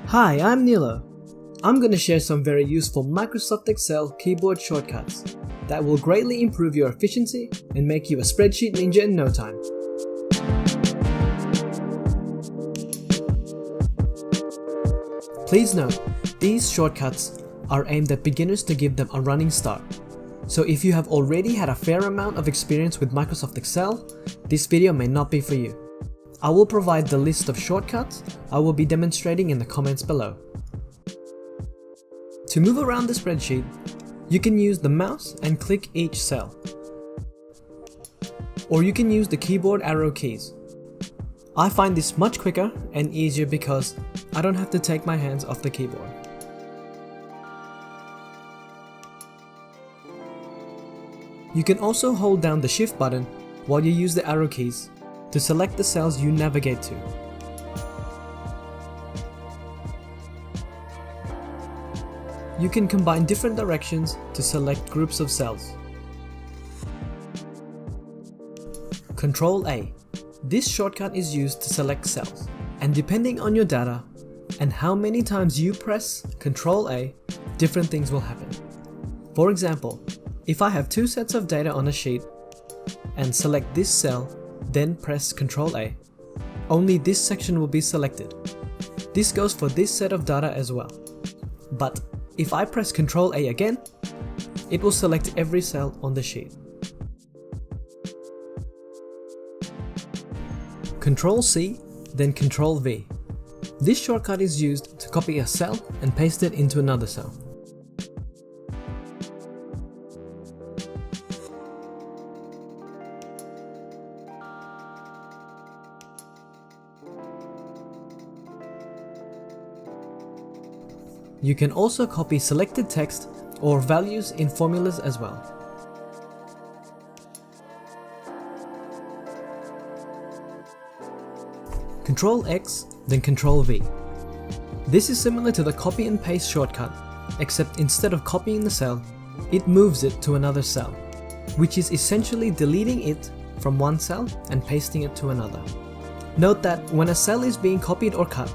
Hi, I'm Nilo. I'm going to share some very useful Microsoft Excel keyboard shortcuts that will greatly improve your efficiency and make you a spreadsheet ninja in no time. Please note, these shortcuts are aimed at beginners to give them a running start. So if you have already had a fair amount of experience with Microsoft Excel, this video may not be for you. I will provide the list of shortcuts I will be demonstrating in the comments below. To move around the spreadsheet, you can use the mouse and click each cell. Or you can use the keyboard arrow keys. I find this much quicker and easier because I don't have to take my hands off the keyboard. You can also hold down the Shift button while you use the arrow keys to select the cells you navigate to. You can combine different directions to select groups of cells. CTRL A. This shortcut is used to select cells, and depending on your data and how many times you press CTRL A, different things will happen. For example, if I have two sets of data on a sheet and select this cell, then press CTRL A, only this section will be selected. This goes for this set of data as well. But if I press CTRL A again, it will select every cell on the sheet. CTRL C, then CTRL V. This shortcut is used to copy a cell and paste it into another cell. You can also copy selected text or values in formulas as well. CTRL X, then CTRL V. This is similar to the copy and paste shortcut, except instead of copying the cell, it moves it to another cell, which is essentially deleting it from one cell and pasting it to another. Note that when a cell is being copied or cut,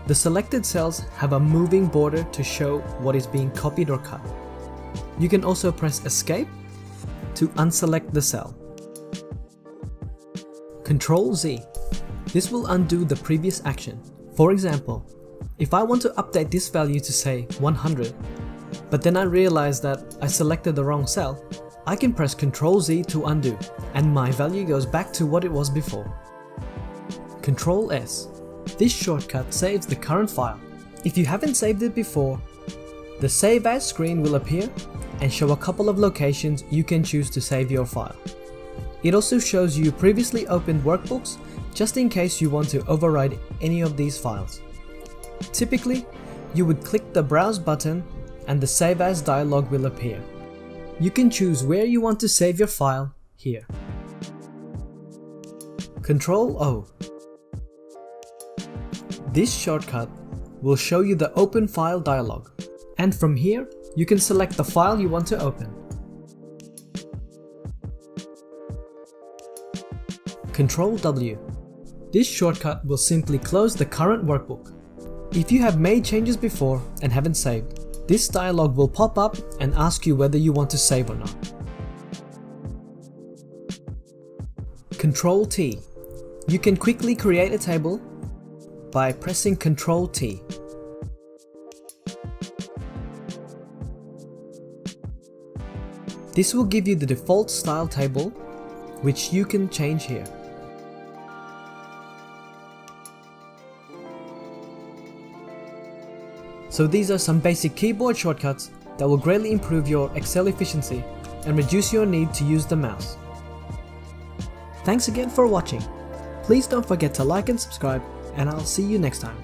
the selected cells have a moving border to show what is being copied or cut. You can also press Escape to unselect the cell. CTRL Z. This will undo the previous action. For example, if I want to update this value to say 100, but then I realize that I selected the wrong cell, I can press CTRL Z to undo, and my value goes back to what it was before. CTRL S. This shortcut saves the current file. If you haven't saved it before, the Save As screen will appear and show a couple of locations you can choose to save your file. It also shows you previously opened workbooks just in case you want to override any of these files. Typically, you would click the Browse button and the Save As dialog will appear. You can choose where you want to save your file here. CTRL O. This shortcut will show you the Open File dialog, and from here you can select the file you want to open. CTRL W. This shortcut will simply close the current workbook. If you have made changes before and haven't saved, this dialog will pop up and ask you whether you want to save or not. CTRL T. You can quickly create a table by pressing CTRL T. This will give you the default style table, which you can change here. So these are some basic keyboard shortcuts that will greatly improve your Excel efficiency and reduce your need to use the mouse. Thanks again for watching. Please don't forget to like and subscribe, and I'll see you next time.